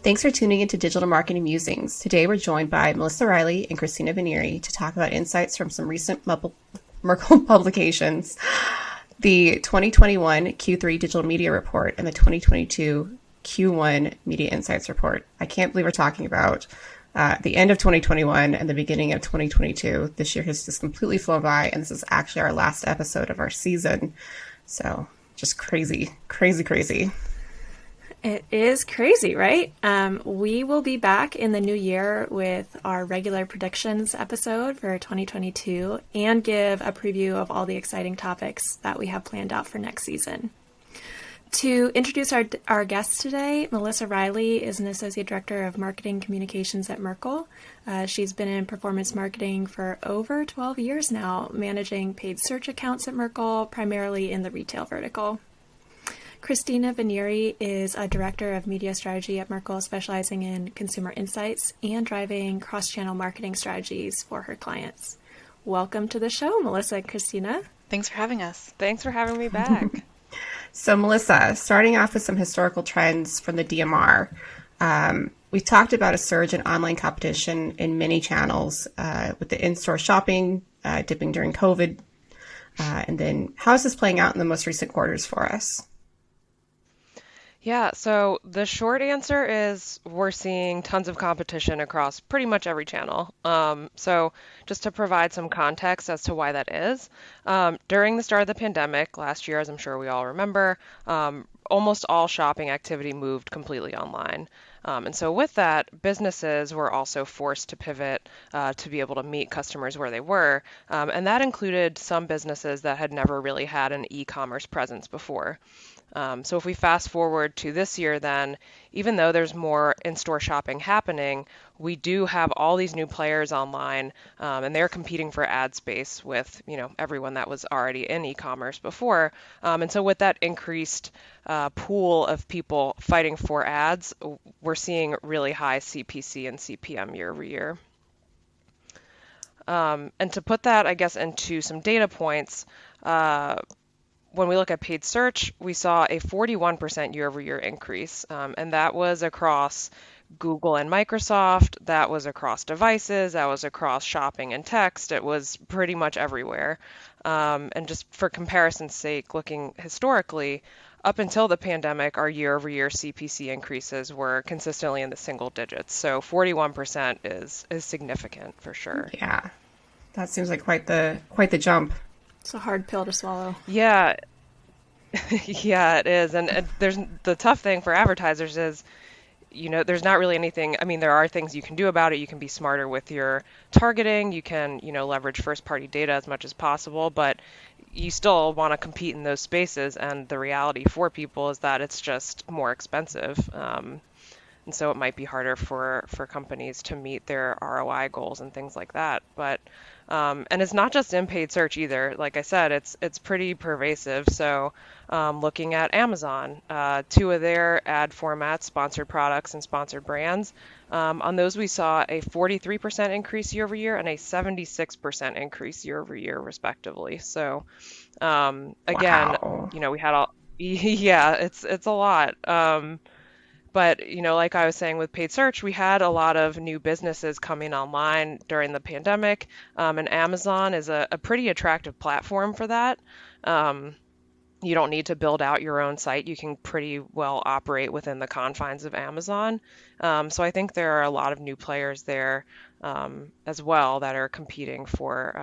Thanks for tuning into Digital Marketing Musings. Today we're joined by Melissa Reilly and Kristina Venieri to talk about insights from some recent Merkle publications, the 2021 Q3 Digital Media Report and the 2022 Q1 Media Insights Report. I can't believe we're talking about the end of 2021 and the beginning of 2022. This year has just completely flown by, and this is actually our last episode of our season. So just crazy, crazy, crazy. It is crazy, right? We will be back in the new year with our regular predictions episode for 2022 and give a preview of all the exciting topics that we have planned out for next season. To introduce our guest today, Melissa Reilly is an Associate Director of Marketing Communications at Merkle. She's been in performance marketing for over 12 years now, managing paid search accounts at Merkle, primarily in the retail vertical. Kristina Venieri is a Director of Media Strategy at Merkle, specializing in consumer insights and driving cross-channel marketing strategies for her clients. Welcome to the show, Melissa and Kristina. Thanks for having us. Thanks for having me back. So, Melissa, starting off with some historical trends from the DMR, we've talked about a surge in online competition in many channels, with the in-store shopping dipping during COVID. And then how is this playing out in the most recent quarters for us? Yeah, so the short answer is we're seeing tons of competition across pretty much every channel. So just to provide some context as to why that is, during the start of the pandemic last year, as I'm sure we all remember, almost all shopping activity moved completely online. And so with that, businesses were also forced to pivot to be able to meet customers where they were. And that included some businesses that had never really had an e-commerce presence before. So if we fast forward to this year, then even though there's more in-store shopping happening, we do have all these new players online, and they're competing for ad space with, everyone that was already in e-commerce before. And so with that increased pool of people fighting for ads, we're seeing really high CPC and CPM year over year. And to put that, I guess, into some data points, when we look at paid search, we saw a 41% year-over-year increase, and that was across Google and Microsoft, that was across devices, that was across shopping and text, it was pretty much everywhere. And just for comparison's sake, looking historically, up until the pandemic, our year-over-year CPC increases were consistently in the single digits, so 41% is significant for sure. Yeah, that seems like quite the jump. It's a hard pill to swallow. Yeah, yeah, it is. And there's the tough thing for advertisers is, there's not really anything. I mean, there are things you can do about it. You can be smarter with your targeting. You can, leverage first-party data as much as possible, but you still want to compete in those spaces. And the reality for people is that it's just more expensive. And so it might be harder for companies to meet their ROI goals and things like that. But and it's not just in paid search either. Like I said, it's pretty pervasive. So looking at Amazon, two of their ad formats, sponsored products and sponsored brands, on those we saw a 43% increase year over year and a 76% increase year over year, respectively. So again, Wow. We had all, yeah, it's a lot. But, like I was saying with paid search, we had a lot of new businesses coming online during the pandemic, and Amazon is a pretty attractive platform for that. You don't need to build out your own site. You can pretty well operate within the confines of Amazon. So I think there are a lot of new players there as well that are competing for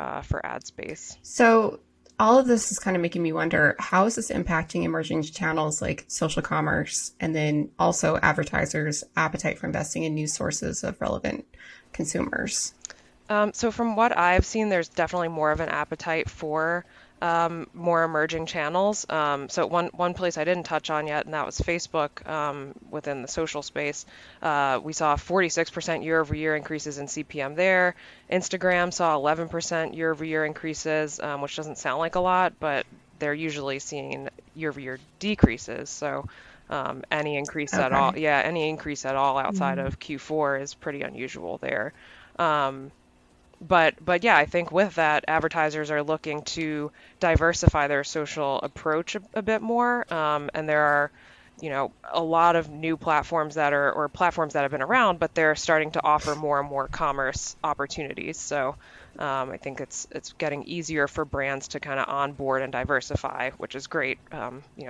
ad space. So all of this is kind of making me wonder, how is this impacting emerging channels like social commerce and then also advertisers' appetite for investing in new sources of relevant consumers? So from what I've seen, there's definitely more of an appetite for more emerging channels. So one place I didn't touch on yet, and that was Facebook within the social space. We saw 46% year-over-year increases in CPM there. Instagram saw 11% year-over-year increases, which doesn't sound like a lot, but they're usually seeing year-over-year decreases. So any increase at all, any increase at all outside of Q4 is pretty unusual there. But yeah, I think with that, advertisers are looking to diversify their social approach a bit more, and there are a lot of new platforms or platforms that have been around, but they're starting to offer more and more commerce opportunities. So I think it's getting easier for brands to kind of onboard and diversify, which is great,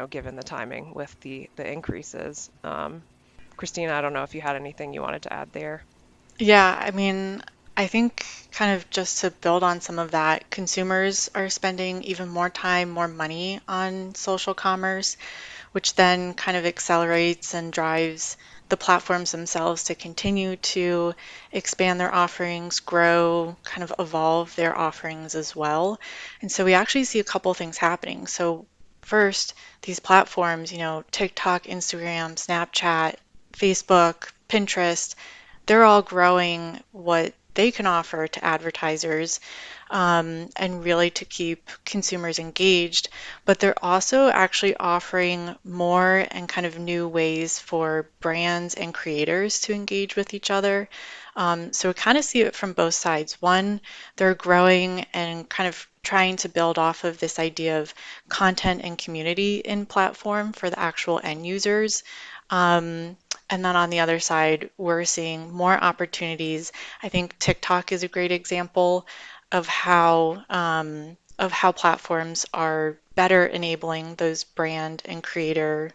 given the timing with the increases. Kristina, I don't know if you had anything you wanted to add there. Yeah, I mean, I think kind of just to build on some of that, consumers are spending even more time, more money on social commerce, which then kind of accelerates and drives the platforms themselves to continue to expand their offerings, grow, kind of evolve their offerings as well. And so we actually see a couple things happening. So first, these platforms, TikTok, Instagram, Snapchat, Facebook, Pinterest, they're all growing what they can offer to advertisers, and really to keep consumers engaged. But they're also actually offering more and kind of new ways for brands and creators to engage with each other. So we kind of see it from both sides. One, they're growing and kind of trying to build off of this idea of content and community in platform for the actual end users. And then on the other side, we're seeing more opportunities. I think TikTok is a great example of how platforms are better enabling those brand and creator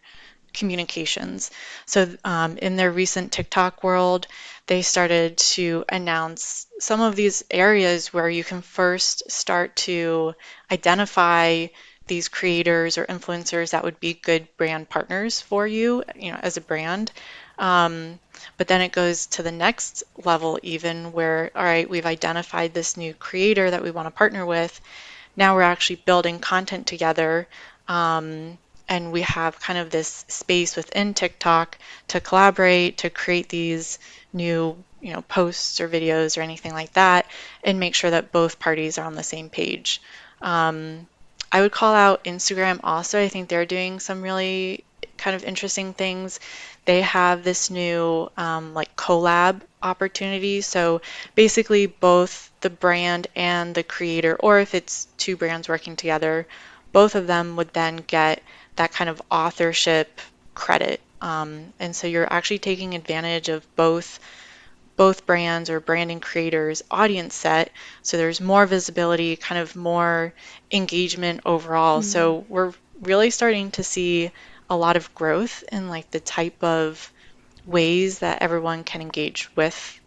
communications. So in their recent TikTok world, they started to announce some of these areas where you can first start to identify these creators or influencers that would be good brand partners for you, as a brand. Um, but then it goes to the next level, even where, all right, we've identified this new creator that we want to partner with. Now we're actually building content together. And we have kind of this space within TikTok to collaborate, to create these new, posts or videos or anything like that, and make sure that both parties are on the same page. Um, I would call out Instagram also. I think they're doing some really kind of interesting things. They have this new like collab opportunity. So basically, both the brand and the creator, or if it's two brands working together, both of them would then get that kind of authorship credit. And so you're actually taking advantage of both brands or branding creators audience set, so there's more visibility, kind of more engagement overall. So we're really starting to see a lot of growth in like the type of ways that everyone can engage with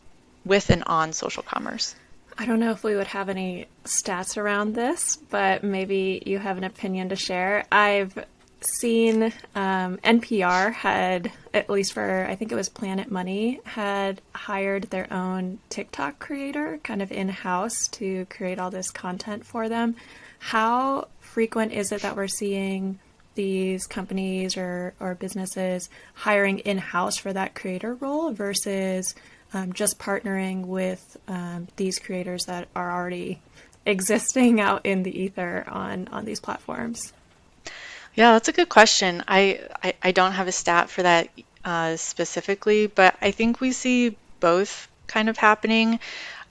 and on social commerce. I don't know if we would have any stats around this, but maybe you have an opinion to share. I've seen NPR had, at least for, I think it was Planet Money, had hired their own TikTok creator kind of in-house to create all this content for them. How frequent is it that we're seeing these companies or businesses hiring in-house for that creator role versus just partnering with these creators that are already existing out in the ether on these platforms? Yeah, that's a good question. I don't have a stat for that specifically, but I think we see both kind of happening.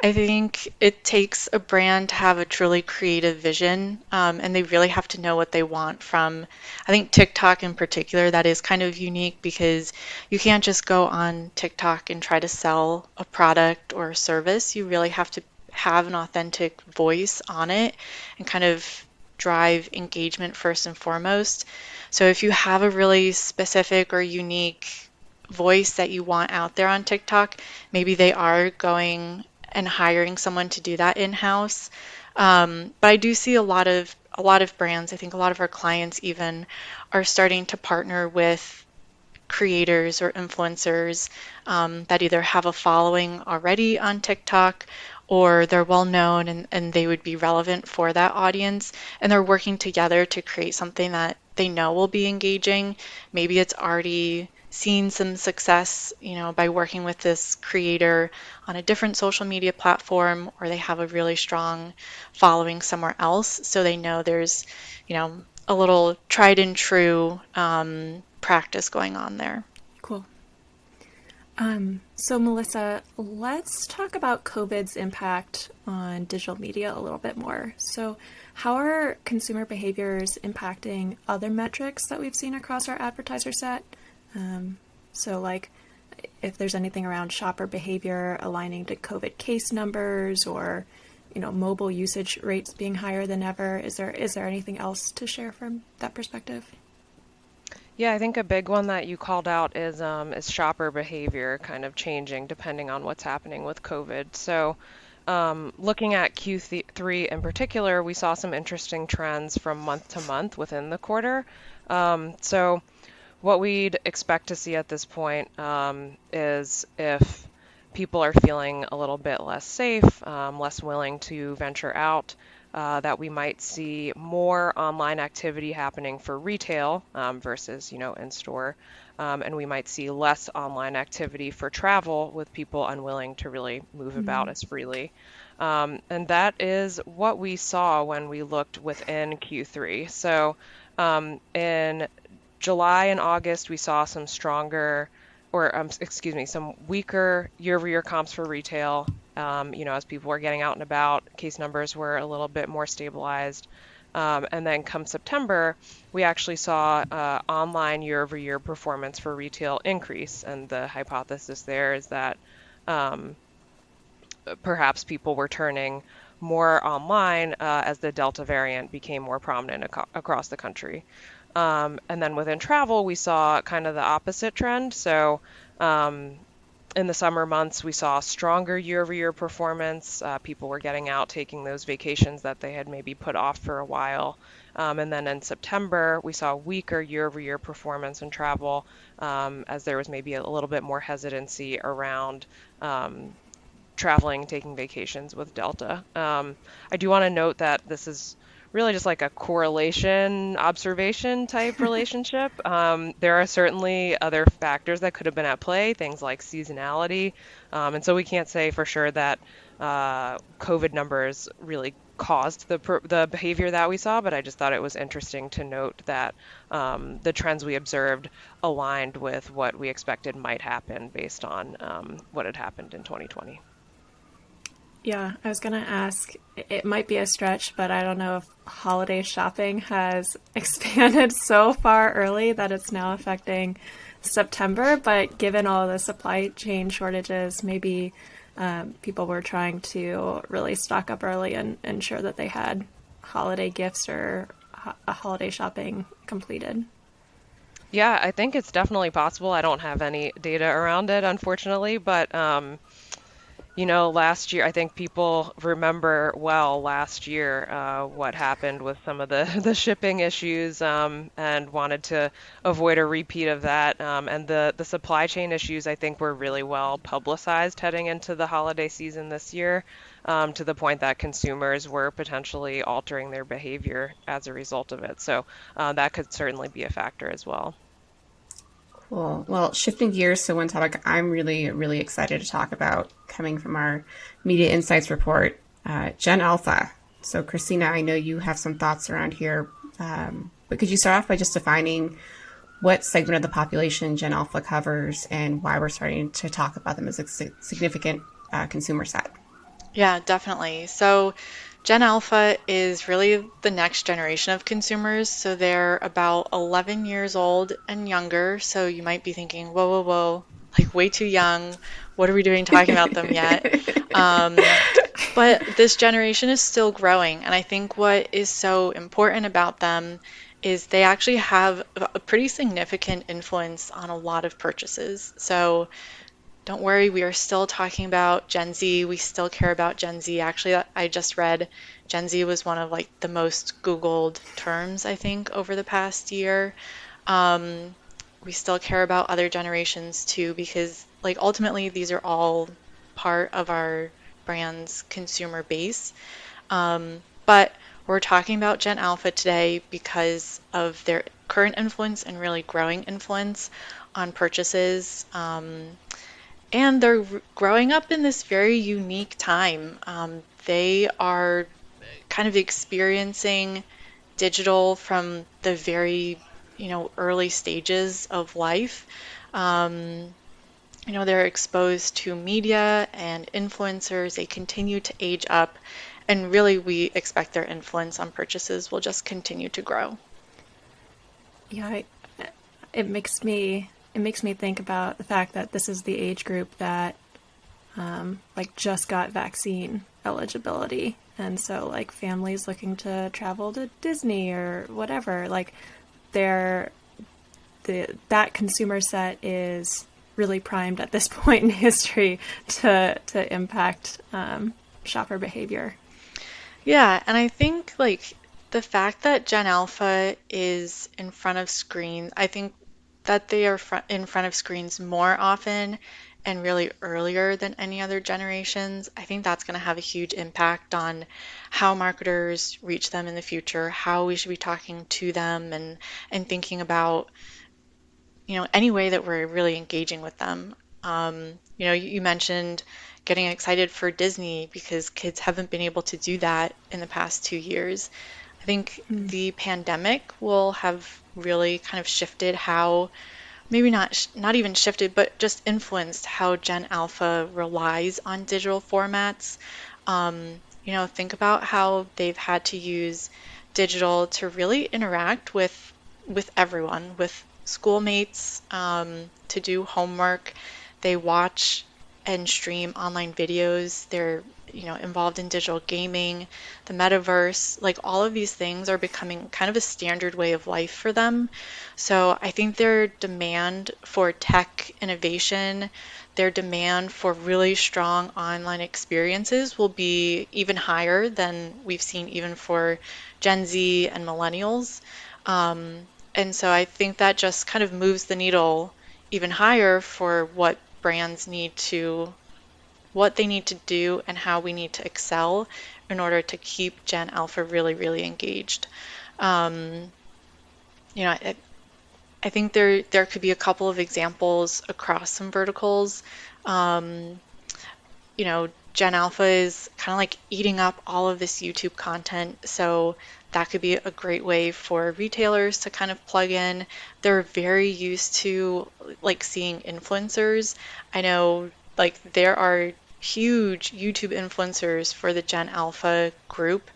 I think it takes a brand to have a truly creative vision, and they really have to know what they want from, I think TikTok in particular, that is kind of unique because you can't just go on TikTok and try to sell a product or a service. You really have to have an authentic voice on it and kind of drive engagement first and foremost. So if you have a really specific or unique voice that you want out there on TikTok, maybe they are going and hiring someone to do that in-house. But I do see a lot of brands. I think a lot of our clients even are starting to partner with creators or influencers that either have a following already on TikTok or they're well known and they would be relevant for that audience. And they're working together to create something that they know will be engaging. Maybe it's already seen some success, by working with this creator on a different social media platform, or they have a really strong following somewhere else. So they know there's, a little tried and true practice going on there. Cool. So Melissa, let's talk about COVID's impact on digital media a little bit more. So how are consumer behaviors impacting other metrics that we've seen across our advertiser set? So like if there's anything around shopper behavior aligning to COVID case numbers or, mobile usage rates being higher than ever, is there anything else to share from that perspective? Yeah, I think a big one that you called out is shopper behavior kind of changing depending on what's happening with COVID. So, looking at Q3 in particular, we saw some interesting trends from month to month within the quarter. So, what we'd expect to see at this point is if people are feeling a little bit less safe, less willing to venture out, that we might see more online activity happening for retail versus, in store. And we might see less online activity for travel with people unwilling to really move about as freely. And that is what we saw when we looked within Q3. So in July and August, we saw some stronger, some weaker year-over-year comps for retail. As people were getting out and about, case numbers were a little bit more stabilized. And then come September, we actually saw online year-over-year performance for retail increase. And the hypothesis there is that perhaps people were turning more online as the Delta variant became more prominent across the country. And then within travel, we saw kind of the opposite trend. So in the summer months, we saw stronger year-over-year performance. People were getting out, taking those vacations that they had maybe put off for a while. And then in September, we saw weaker year-over-year performance in travel as there was maybe a little bit more hesitancy around traveling, taking vacations with Delta. I do want to note that this is really just like a correlation observation type relationship. There are certainly other factors that could have been at play, things like seasonality. And so we can't say for sure that COVID numbers really caused the behavior that we saw, but I just thought it was interesting to note that the trends we observed aligned with what we expected might happen based on what had happened in 2020. Yeah, I was going to ask, it might be a stretch, but I don't know if holiday shopping has expanded so far early that it's now affecting September. But given all the supply chain shortages, maybe people were trying to really stock up early and ensure that they had holiday gifts or a holiday shopping completed. Yeah, I think it's definitely possible. I don't have any data around it, unfortunately, but last year, I think people remember well last year what happened with some of the shipping issues and wanted to avoid a repeat of that. And the supply chain issues, I think, were really well publicized heading into the holiday season this year, to the point that consumers were potentially altering their behavior as a result of it. So that could certainly be a factor as well. Cool. Well, shifting gears to one topic I'm really, really excited to talk about coming from our Media Insights report, Gen Alpha. So, Kristina, I know you have some thoughts around here, but could you start off by just defining what segment of the population Gen Alpha covers and why we're starting to talk about them as a significant consumer set? Yeah, definitely. So Gen Alpha is really the next generation of consumers. So they're about 11 years old and younger. So you might be thinking, whoa, whoa, whoa, like way too young. What are we doing talking about them yet? But this generation is still growing. And I think what is so important about them is they actually have a pretty significant influence on a lot of purchases. So don't worry, we are still talking about Gen Z. We still care about Gen Z. Actually, I just read Gen Z was one of like the most Googled terms, I think, over the past year. We still care about other generations too, because like ultimately these are all part of our brand's consumer base. But we're talking about Gen Alpha today because of their current influence and really growing influence on purchases. And they're growing up in this very unique time. They are kind of experiencing digital from the very, early stages of life. They're exposed to media and influencers. They continue to age up. And really, we expect their influence on purchases will just continue to grow. Yeah, it makes me it makes me think about the fact that this is the age group that like just got vaccine eligibility. And so like families looking to travel to Disney or whatever, like they're that consumer set is really primed at this point in history to impact shopper behavior. Yeah, and I think like the fact that Gen Alpha is in front of screens, I think that they are in front of screens more often and really earlier than any other generations. I think that's going to have a huge impact on how marketers reach them in the future, how we should be talking to them and thinking about, any way that we're really engaging with them. You mentioned getting excited for Disney because kids haven't been able to do that in the past 2 years. I think the pandemic will have really kind of shifted how, maybe not even shifted, but just influenced how Gen Alpha relies on digital formats. Think about how they've had to use digital to really interact with everyone, with schoolmates, to do homework. They watch and stream online videos. They're, involved in digital gaming, the metaverse, like all of these things are becoming kind of a standard way of life for them. So I think their demand for tech innovation, their demand for really strong online experiences will be even higher than we've seen even for Gen Z and millennials. And so I think that just kind of moves the needle even higher for what they need to do and how we need to excel in order to keep Gen Alpha really, really engaged. Um, you know, I, I think there could be a couple of examples across some verticals. Um, Gen Alpha is kind of like eating up all of this YouTube content, so that could be a great way for retailers to kind of plug in. They're very used to like seeing influencers. I know like there are huge YouTube influencers for the Gen Alpha group.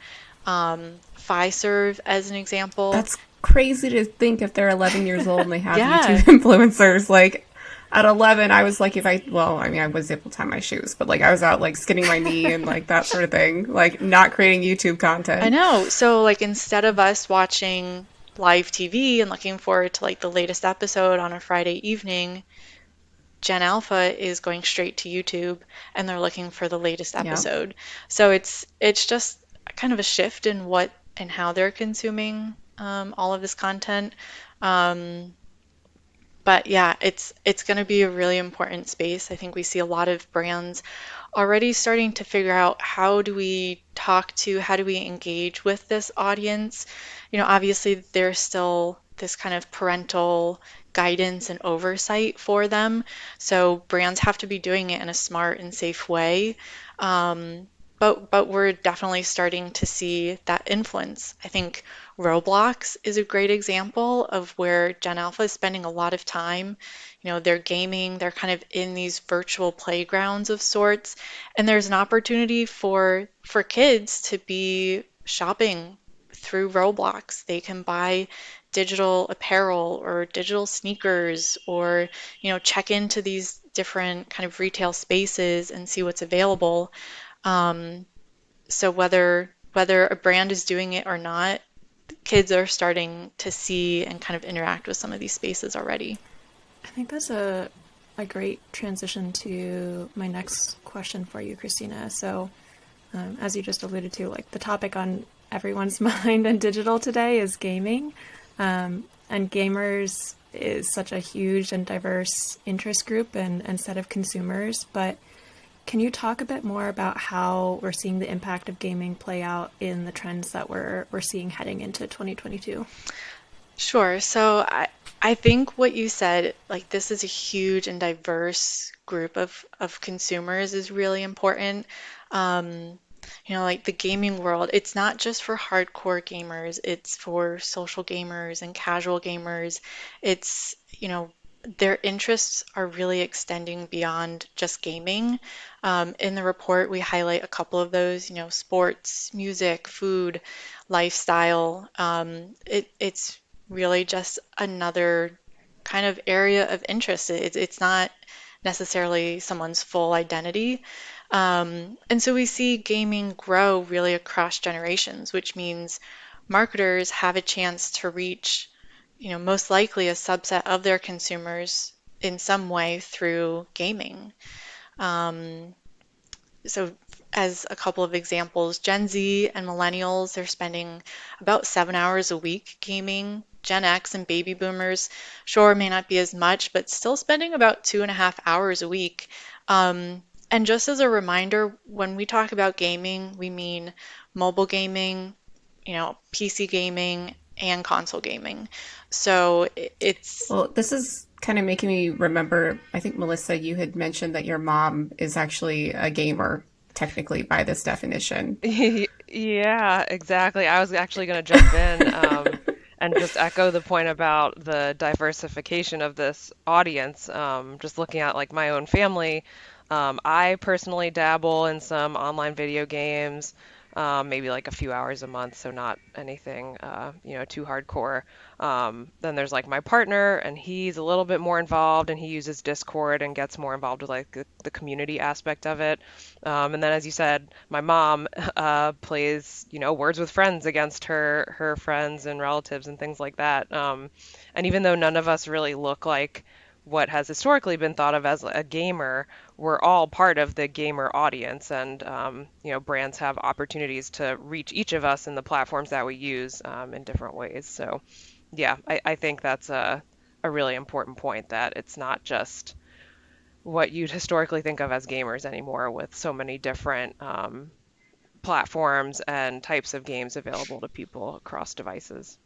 Fiserv, as an example. That's crazy to think if they're 11 years old and they have Yeah. YouTube influencers. Like at 11, I was like, I was able to tie my shoes, but like I was out like skinning my knee and like that sort of thing, like not creating YouTube I content. know. So like instead of us watching live TV and looking forward to like the latest episode on a Friday evening, Gen Alpha is going straight to YouTube and they're looking for the latest Yeah. episode. So it's just kind of a shift in what and how they're consuming all of this content. Um, but yeah, it's going to be a really important space. I think we see a lot of brands already starting to figure out how do we how do we engage with this audience. Obviously there's still this kind of parental guidance and oversight for them. So brands have to be doing it in a smart and safe way. But we're definitely starting to see that influence. I think Roblox is a great example of where Gen Alpha is spending a lot of time. They're gaming, they're kind of in these virtual playgrounds of sorts, and there's an opportunity for kids to be shopping through Roblox. They can buy digital apparel or digital sneakers or, check into these different kind of retail spaces and see what's available. Um, so whether a brand is doing it or not, kids are starting to see and kind of interact with some of these spaces already. I think that's a great transition to my next question for you, Kristina. So, as you just alluded to, like the topic on everyone's mind in digital today is gaming, and gamers is such a huge and diverse interest group and set of consumers. But can you talk a bit more about how we're seeing the impact of gaming play out in the trends that we're seeing heading into 2022? Sure. So I think what you said, like this is a huge and diverse group of consumers is really important. Um, like the gaming world, it's not just for hardcore gamers, it's for social gamers and casual gamers. It's, their interests are really extending beyond just gaming. In the report, we highlight a couple of those, sports, music, food, lifestyle. It's really just another kind of area of interest. It's not necessarily someone's full identity. And so we see gaming grow really across generations, which means marketers have a chance to reach, most likely a subset of their consumers in some way through gaming. Um, so as a couple of examples, Gen Z and millennials, they're spending about 7 hours a week gaming. Gen X and baby boomers, sure, may not be as much, but still spending about 2.5 hours a week. And just as a reminder, when we talk about gaming, we mean mobile gaming, PC gaming, and console gaming. So it's Well, this is kind of making me remember, I think, Melissa, you had mentioned that your mom is actually a gamer, technically, by this definition. Yeah, exactly. I was actually going to jump in and just echo the point about the diversification of this audience. Just looking at like my own family, I personally dabble in some online video games, maybe like a few hours a month, so not anything, too hardcore. Then there's like my partner, and he's a little bit more involved, and he uses Discord and gets more involved with like the community aspect of it. And then, as you said, my mom plays, Words with Friends against her friends and relatives and things like that. And even though none of us really look like what has historically been thought of as a gamer, we're all part of the gamer audience, and brands have opportunities to reach each of us in the platforms that we use in different ways. So, yeah, I think that's a really important point, that it's not just what you'd historically think of as gamers anymore, with so many different platforms and types of games available to people across devices.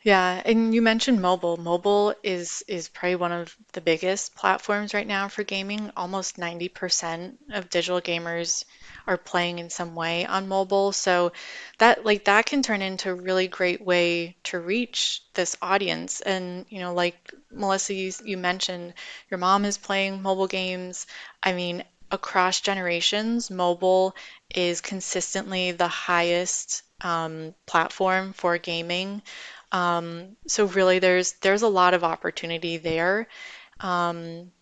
Yeah, and you mentioned mobile. Mobile is probably one of the biggest platforms right now for gaming. Almost 90% of digital gamers are playing in some way on mobile. So that can turn into a really great way to reach this audience. And like Melissa, you mentioned your mom is playing mobile games. I mean, across generations, mobile is consistently the highest platform for gaming. So really there's a lot of opportunity there. Um,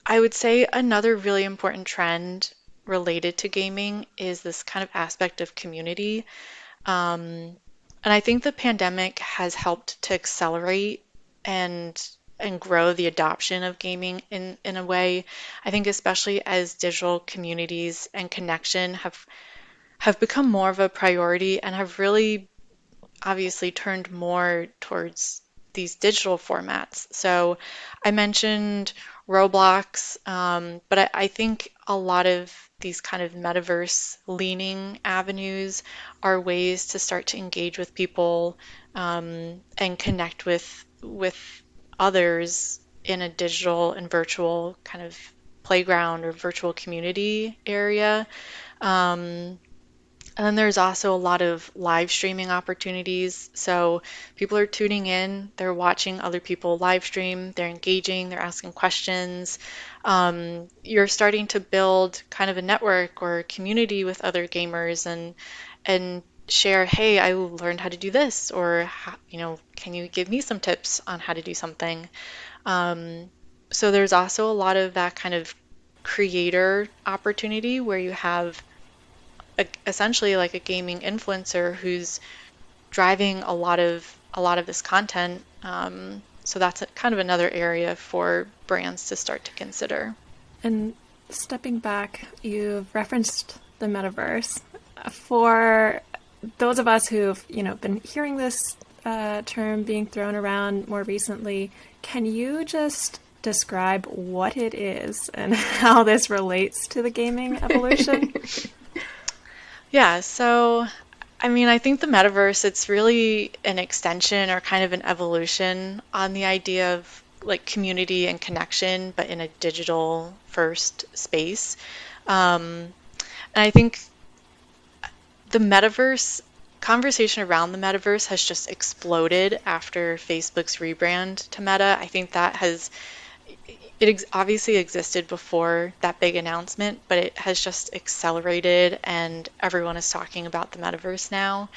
I would say another really important trend related to gaming is this kind of aspect of community. Um, and I think the pandemic has helped to accelerate and and grow the adoption of gaming in a way. I think especially as digital communities and connection have become more of a priority and have really obviously turned more towards these digital formats. So I mentioned Roblox, but I think a lot of these kind of metaverse leaning avenues are ways to start to engage with people and connect with others in a digital and virtual kind of playground or virtual community area. Um, and then there's also a lot of live streaming opportunities. So people are tuning in, they're watching other people live stream, they're engaging, they're asking questions. You're starting to build kind of a network or a community with other gamers and share, hey, I learned how to do this, or can you give me some tips on how to do something? So there's also a lot of that kind of creator opportunity where you have essentially like a gaming influencer who's driving a lot of this content. So that's kind of another area for brands to start to consider. And stepping back, you've referenced the metaverse. For those of us who've been hearing this term being thrown around more recently, can you just describe what it is and how this relates to the gaming evolution? Yeah, so I mean, I think the metaverse, it's really an extension or kind of an evolution on the idea of like community and connection, but in a digital first space. Um, and I think the metaverse conversation around the metaverse has just exploded after Facebook's rebrand to Meta. I think that obviously existed before that big announcement, but it has just accelerated and everyone is talking about the metaverse now.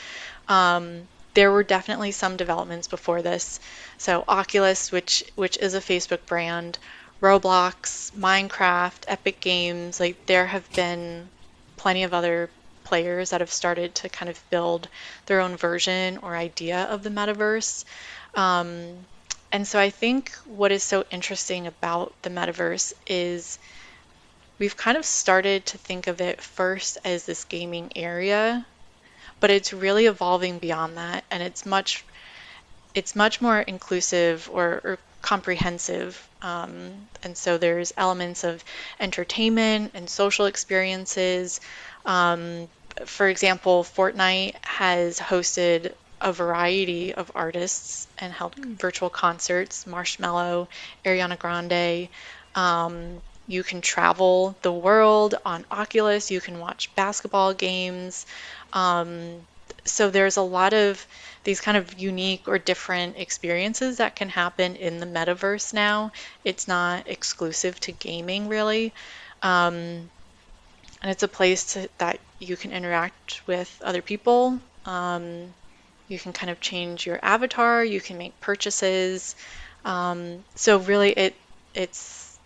there were definitely some developments before this. So Oculus, which is a Facebook brand, Roblox, Minecraft, Epic Games, like there have been plenty of other players that have started to kind of build their own version or idea of the metaverse. And so I think what is so interesting about the metaverse is we've kind of started to think of it first as this gaming area, but it's really evolving beyond that, and it's much more inclusive or comprehensive. And so there's elements of entertainment and social experiences. For example, Fortnite has hosted a variety of artists and held virtual concerts, Marshmello, Ariana Grande. You can travel the world on Oculus. You can watch basketball games. So there's a lot of these kind of unique or different experiences that can happen in the metaverse now. It's not exclusive to gaming, really. And it's a place that you can interact with other people. You can kind of change your avatar. You can make purchases. So really, it's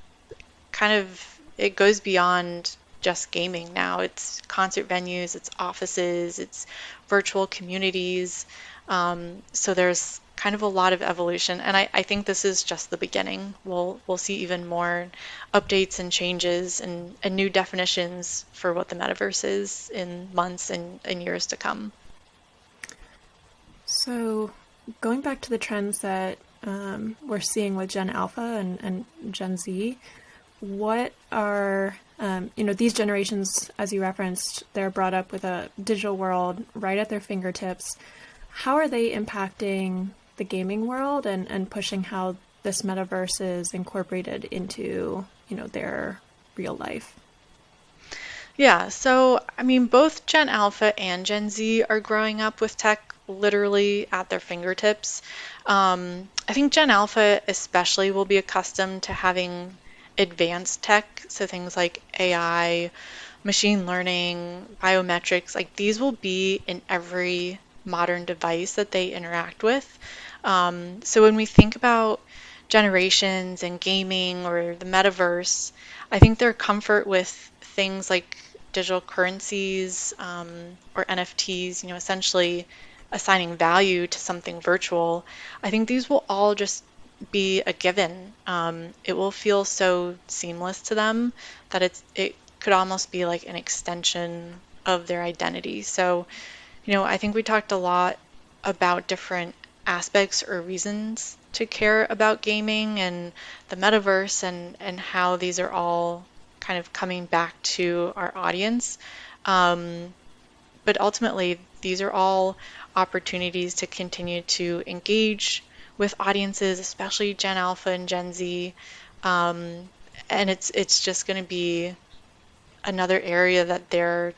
kind of, it goes beyond just gaming now. It's concert venues, it's offices, it's virtual communities. So there's kind of a lot of evolution, and I think this is just the beginning. We'll see even more updates and changes and new definitions for what the metaverse is in months and years to come. So going back to the trends that we're seeing with Gen Alpha and Gen Z, what are, these generations, as you referenced, they're brought up with a digital world right at their fingertips. How are they impacting the gaming world and pushing how this metaverse is incorporated into, their real life? Yeah, so I mean, both Gen Alpha and Gen Z are growing up with tech literally at their fingertips. I think Gen Alpha especially will be accustomed to having advanced tech, so things like AI, machine learning, biometrics, like these will be in every modern device that they interact with. So when we think about generations and gaming or the metaverse, I think their comfort with things like digital currencies or NFTs, essentially assigning value to something virtual, I think these will all just be a given. It will feel so seamless to them that it could almost be like an extension of their identity. So, I think we talked a lot about different aspects or reasons to care about gaming and the metaverse and how these are all kind of coming back to our audience. But ultimately, these are all opportunities to continue to engage with audiences, especially Gen Alpha and Gen Z. And it's just going to be another area that they're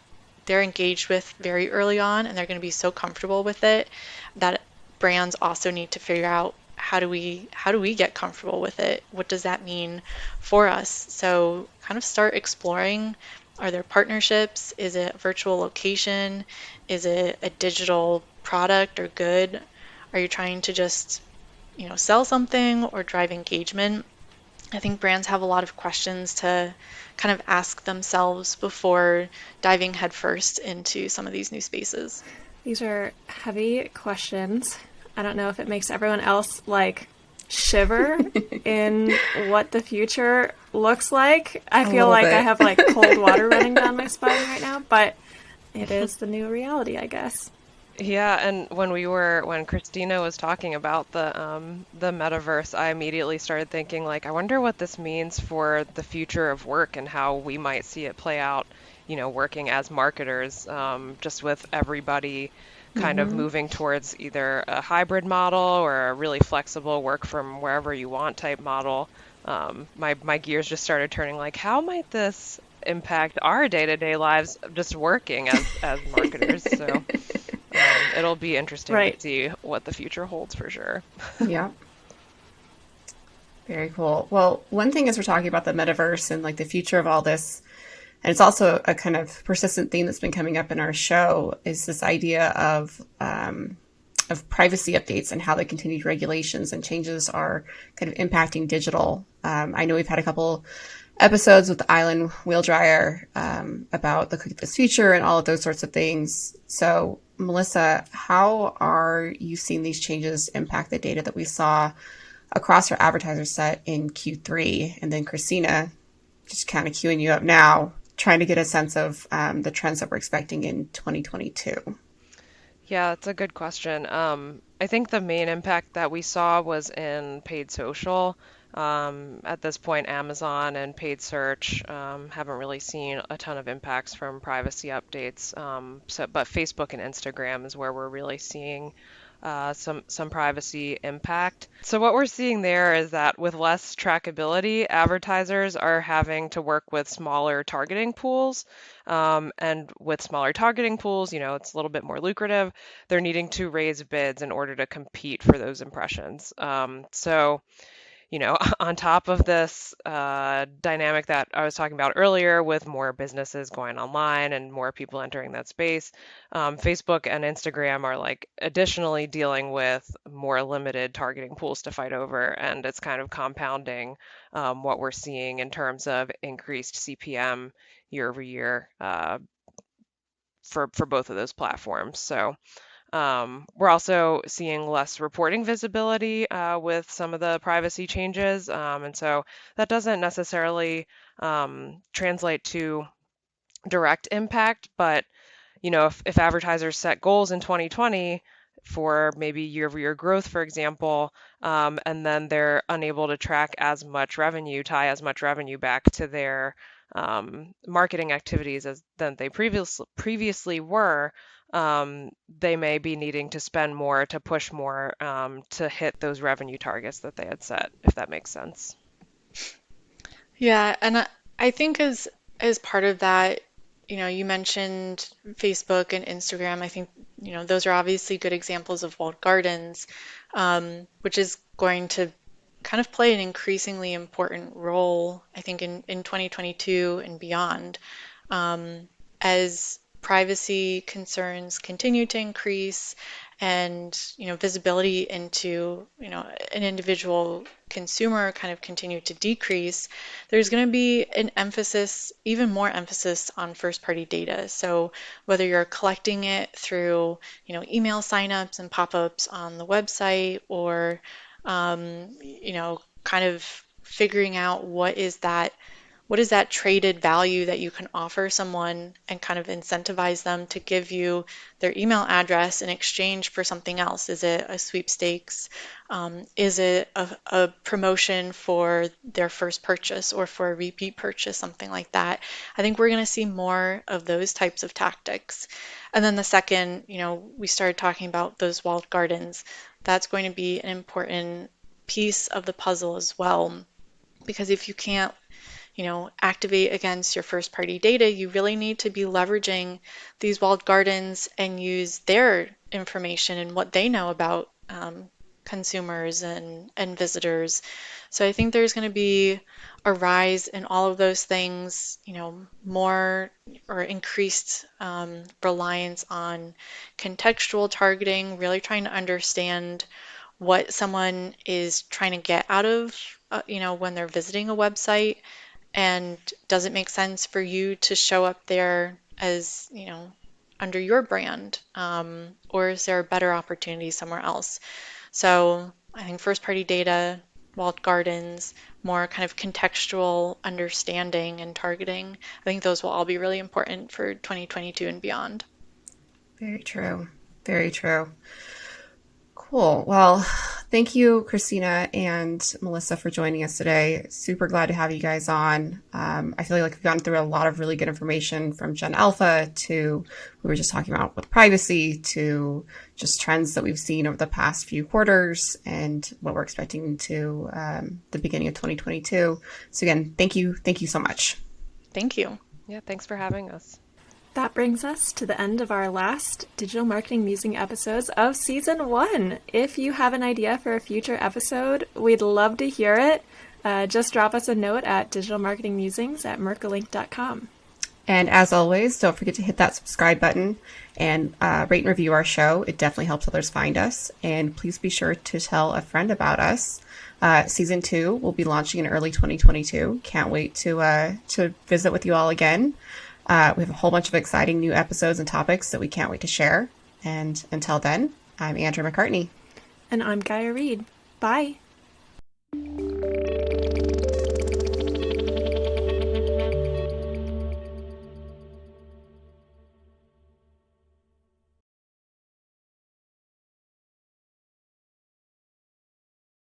engaged with very early on, and they're going to be so comfortable with it that brands also need to figure out how do we get comfortable with it? What does that mean for us? So kind of start exploring. Are there partnerships? Is it a virtual location? Is it a digital product or good? Are you trying to just, sell something or drive engagement? I think brands have a lot of questions to kind of ask themselves before diving headfirst into some of these new spaces. These are heavy questions. I don't know if it makes everyone else shiver in what the future looks like. I feel like I have cold water running down my spine right now, but it is the new reality, I guess. Yeah, and when Kristina was talking about the metaverse, I immediately started thinking I wonder what this means for the future of work and how we might see it play out, working as marketers, just with everybody kind of moving towards either a hybrid model or a really flexible work from wherever you want type model. My gears just started turning how might this impact our day-to-day lives just working as marketers? So it'll be interesting to see what the future holds for sure. Yeah. Very cool. Well, one thing as we're talking about the metaverse and the future of all this, and it's also a kind of persistent theme that's been coming up in our show, is this idea of of privacy updates and how the continued regulations and changes are kind of impacting digital. I know we've had a couple episodes with the Island Wheel Dryer about the cookieless future and all of those sorts of things. So, Melissa, how are you seeing these changes impact the data that we saw across our advertiser set in Q3? And then Kristina, just kind of queuing you up now, trying to get a sense of the trends that we're expecting in 2022. Yeah, it's a good question. I think the main impact that we saw was in paid social. At this point, Amazon and paid search haven't really seen a ton of impacts from privacy updates. But Facebook and Instagram is where we're really seeing some privacy impact. So what we're seeing there is that with less trackability, advertisers are having to work with smaller targeting pools. And with smaller targeting pools, it's a little bit more lucrative. They're needing to raise bids in order to compete for those impressions. On top of this dynamic that I was talking about earlier with more businesses going online and more people entering that space, Facebook and Instagram are like additionally dealing with more limited targeting pools to fight over. And it's kind of compounding what we're seeing in terms of increased CPM year over year for both of those platforms. So we're also seeing less reporting visibility with some of the privacy changes. And so that doesn't necessarily translate to direct impact, but if advertisers set goals in 2020 for maybe year-over-year growth, for example, and then they're unable to track as much revenue, tie as much revenue back to their marketing activities as than they previously were, they may be needing to spend more to push more to hit those revenue targets that they had set, if that makes sense. Yeah, and I think as part of that, you mentioned Facebook and Instagram. I think, those are obviously good examples of walled gardens, which is going to kind of play an increasingly important role, I think, in 2022 and beyond, as privacy concerns continue to increase and visibility into an individual consumer kind of continue to decrease. There's going to be an emphasis, even more emphasis, on first party data. So whether you're collecting it through email signups and pop-ups on the website, or kind of figuring out what is that traded value that you can offer someone and kind of incentivize them to give you their email address in exchange for something else. Is it a sweepstakes? Is it a promotion for their first purchase or for a repeat purchase, something like that? I think we're going to see more of those types of tactics. And then the second, we started talking about those walled gardens. That's going to be an important piece of the puzzle as well, because if you can't activate against your first party data, you really need to be leveraging these walled gardens and use their information and what they know about consumers and visitors. So I think there's going to be a rise in all of those things, more or increased reliance on contextual targeting, really trying to understand what someone is trying to get out of, when they're visiting a website. And does it make sense for you to show up there as, under your brand? Or is there a better opportunity somewhere else? So I think first party data, walled gardens, more kind of contextual understanding and targeting, I think those will all be really important for 2022 and beyond. Very true. Very true. Cool. Well, thank you, Kristina and Melissa, for joining us today. Super glad to have you guys on. I feel like we've gone through a lot of really good information, from Gen Alpha to we were just talking about with privacy, to just trends that we've seen over the past few quarters and what we're expecting to the beginning of 2022. So again, thank you. Thank you so much. Thank you. Yeah, thanks for having us. That brings us to the end of our last Digital Marketing Musing episodes of Season 1. If you have an idea for a future episode, we'd love to hear it. Just drop us a note at digitalmarketingmusings@merklelink.com. And as always, don't forget to hit that subscribe button and rate and review our show. It definitely helps others find us. And please be sure to tell a friend about us. Season 2 will be launching in early 2022. Can't wait to visit with you all again. We have a whole bunch of exciting new episodes and topics that we can't wait to share. And until then, I'm Andrew McCartney. And I'm Gaia Reed. Bye.